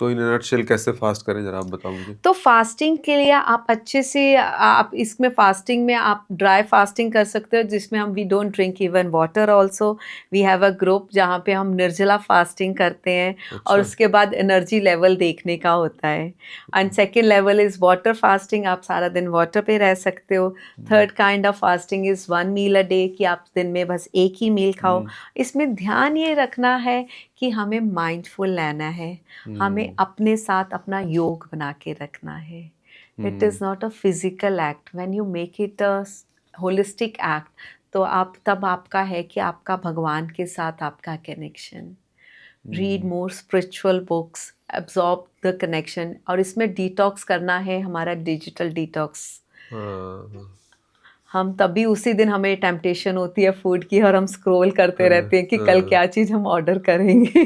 तो इन a nutshell कैसे fast करें ज़रा आप बताओ मुझे? तो फास्टिंग के लिए आप अच्छे से आप इसमें फास्टिंग में आप ड्राई फास्टिंग कर सकते हो जिसमें हम we don't drink even water also. We have a group जहाँ पे हम निर्जला फास्टिंग करते हैं और अच्छा। उसके बाद एनर्जी लेवल देखने का होता है। And second level is water fasting, आप सारा दिन वाटर पे रह सकते हो। हुँ, third kind of fasting is 1 meal a day कि आप दिन में बस एक ही मील खाओ। हुँ, इसमें ध्यान ये रखना है कि हमें माइंडफुल रहना है, हमें हुँ, अपने साथ अपना योग बना के रखना है। It hmm, is not a physical act, when you make it a holistic act, तो आप तब आपका है कि आपका भगवान के साथ आपका connection. Read hmm. More spiritual books, absorb the connection, और इसमें डिटॉक्स करना है, हमारा डिजिटल डिटॉक्स। हाँ, हाँ, हम तभी उसी दिन हमें टेम्पटेशन होती है फूड की और हम स्क्रॉल करते हाँ, रहते हैं कि कल हाँ। क्या चीज़ हम ऑर्डर करेंगे।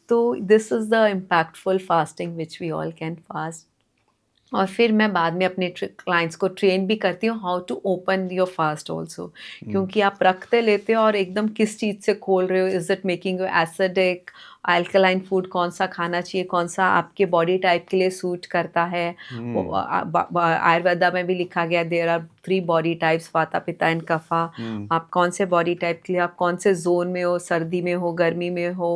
तो this is the impactful fasting which we all can fast. और फिर मैं बाद में अपने क्लाइंट्स को ट्रेन भी करती हूँ how to open your fast also, हुँ, क्योंकि आप रखते लेते हो और एकदम किस चीज़ से खोल रहे हो, is it making you acidic, alkaline food कौन सा खाना चाहिए, कौन सा आपके बॉडी टाइप के लिए सूट करता है। वो हुँ, आयुर्वेदा में भी लिखा गया देयर आर 3 बॉडी टाइप्स, वाता पित्ता एंड कफा। हुँ। आप कौन से बॉडी टाइप के लिए, आप कौन से जोन में हो, सर्दी में हो, गर्मी में हो,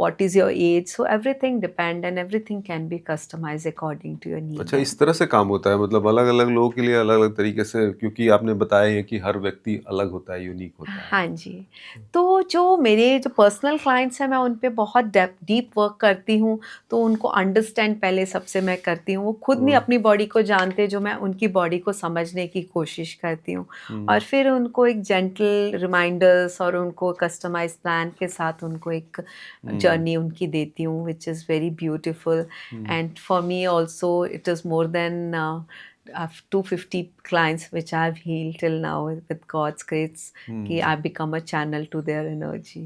what is your age, so everything depend and everything can be customized according to your अच्छा need इस and तरह से काम होता है मतलब अलग-अलग लोगों के लिए अलग-अलग तरीके से क्योंकि आपने बताया है कि हर व्यक्ति अलग होता है, यूनिक होता है। हाँ जी। तो जो मेरे जो पर्सनल क्लाइंट्स हैं मैं उन पे बहुत डीप वर्क करती हूँ, तो उनको अंडरस्टैंड पहले सबसे मैं करती हूँ। वो खुद नहीं हुँ, अपनी बॉडी को जानते, जो मैं उनकी बॉडी को समझने की कोशिश करती हूँ। और हुँ, फिर उनको एक जेंटल रिमाइंडर्स और उनको कस्टमाइज़्ड प्लान के साथ उनको एक हुँ, जर्नी उनकी देती हूँ which is very beautiful. Hmm, and for me also it is more than I've 250 clients which I've healed till now with God's grace, कि हुँ। I become a channel to their energy।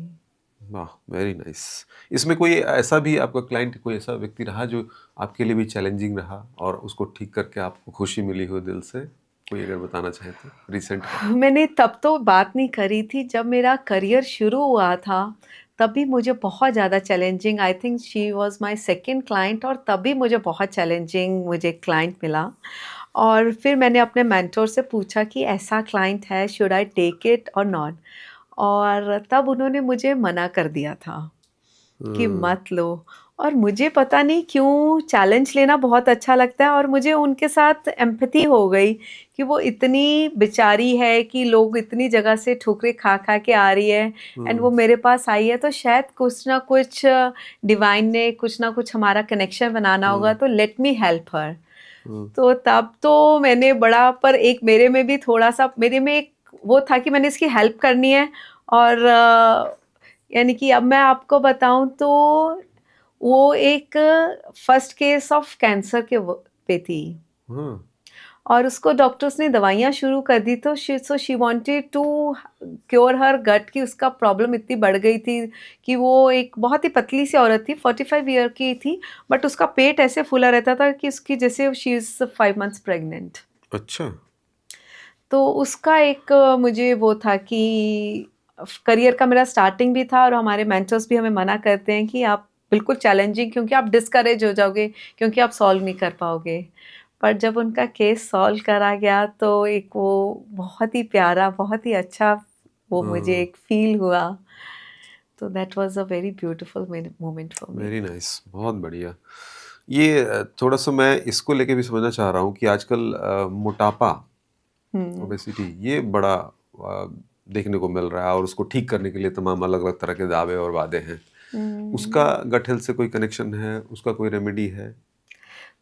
वाह! Very nice. इसमें कोई ऐसा भी आपका client कोई ऐसा व्यक्ति रहा जो आपके लिए भी चैलेंजिंग रहा और उसको ठीक करके आपको खुशी मिली हो दिल से? कोई अगर बताना चाहें तो रिसेंट का? मैंने तब तो बात नहीं करी थी, जब मेरा करियर शुरू हुआ था, तभी मुझे बहुत ज़्यादा challenging, I think she was my second client, और तभी मुझे बहुत चैलेंजिंग मुझे क्लाइंट मिला। और फिर मैंने अपने मेंटर से पूछा कि ऐसा क्लाइंट है, शुड आई टेक इट और नॉट? और तब उन्होंने मुझे मना कर दिया था कि हुँ, मत लो। और मुझे पता नहीं क्यों चैलेंज लेना बहुत अच्छा लगता है, और मुझे उनके साथ एम्पैथी हो गई कि वो इतनी बेचारी है कि लोग इतनी जगह से ठोकरें खा-खा के आ रही है, एंड हुँ, वो मेरे पास आई है, तो शायद कुछ ना कुछ डिवाइन ने कुछ ना कुछ हमारा कनेक्शन बनाना होगा, हुँ, तो लेट मी हेल्प हर। हुँ, तो तब तो मैंने बड़ा, पर एक मेरे में भी थोड़ा-सा मेरे में एक वो था कि मैंने इसकी हेल्प करनी है। और यानी कि अब मैं आपको बताऊँ तो वो एक फर्स्ट केस ऑफ कैंसर के वो पे थी, हाँ, और उसको डॉक्टर्स ने दवाइयाँ शुरू कर दी, तो शी वांटेड टू क्योर हर गट, कि उसका प्रॉब्लम इतनी बढ़ गई थी कि वो एक बहुत ही पतली सी औरत थी, 45 ईयर की थी, बट उसका पेट ऐसे फूला रहता था कि उसकी जैसे शी इज़ 5 मंथ्स प्रेग्नेंट। अच्छा। तो उसका एक मुझे वो था कि करियर का मेरा स्टार्टिंग भी था, और हमारे मेंटर्स भी हमें मना करते हैं कि आप बिल्कुल चैलेंजिंग, क्योंकि आप डिस्करेज हो जाओगे, क्योंकि आप सॉल्व नहीं कर पाओगे। पर जब उनका केस सॉल्व करा गया, तो एक वो बहुत ही प्यारा, बहुत ही अच्छा वो मुझे हाँ, एक फ़ील हुआ। तो that was a very beautiful moment for me. Very nice बहुत बढ़िया। ये थोड़ा-सा मैं इसको लेके भी समझना चाह रहा हूँ कि आजकल मोटापा हुँ। ओबेसिटी ये बड़ा देखने को मिल रहा है और उसको ठीक करने के लिए तमाम अलग-अलग तरह के दावे और वादे हैं। उसका हुँ। गट हेल्थ से कोई कनेक्शन है? उसका कोई रेमेडी है?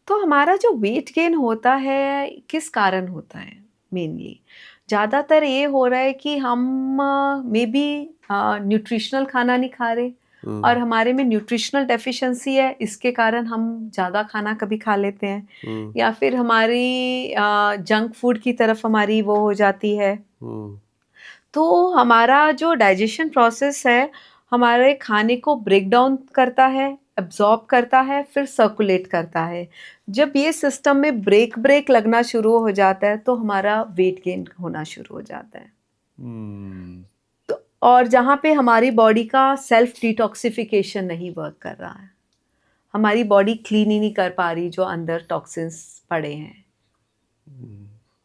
तो हमारा जो वेट गेन होता है, किस कारण होता है मेनली? ज़्यादातर ये हो रहा है कि हम मे बी न्यूट्रिशनल खाना नहीं खा रहे, और हुँ, हमारे में न्यूट्रिशनल डेफिशिएंसी है, इसके कारण हम ज़्यादा खाना कभी खा लेते हैं, हुँ, या फिर हमारी जंक फूड की तरफ हमारी वो हो जाती है। हुँ, तो हमारा जो डाइजेशन प्रोसेस है, हमारे खाने को ब्रेक डाउन करता है, एब्ज़ॉर्ब करता है, फिर सर्कुलेट करता है। जब ये सिस्टम में ब्रेक ब्रेक लगना शुरू हो जाता है, तो हमारा वेट गेन होना शुरू हो जाता है। हुँ, तो और जहाँ पे हमारी बॉडी का सेल्फ डिटॉक्सिफिकेशन नहीं वर्क कर रहा है। हमारी बॉडी क्लीन ही नहीं कर पा रही जो अंदर टॉक्सिन्स पड़े हैं।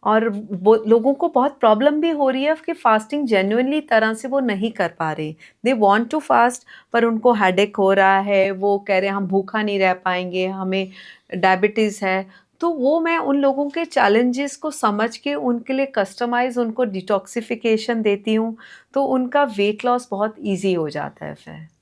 और वो लोगों को बहुत प्रॉब्लम भी हो रही है कि फास्टिंग जेन्युइनली तरह से वो नहीं कर पा रहे। दे वांट टू फास्ट पर उनको हेडेक हो रहा है, वो कह रहे हैं हम भूखा नहीं रह पाएँगे, हमें डायबिटीज़ है। तो वो मैं उन लोगों के चैलेंजेस को समझ के उनके लिए कस्टमाइज़ उनको डिटॉक्सिफ़िकेशन देती हूँ, तो उनका वेट लॉस बहुत ईज़ी हो जाता है फिर।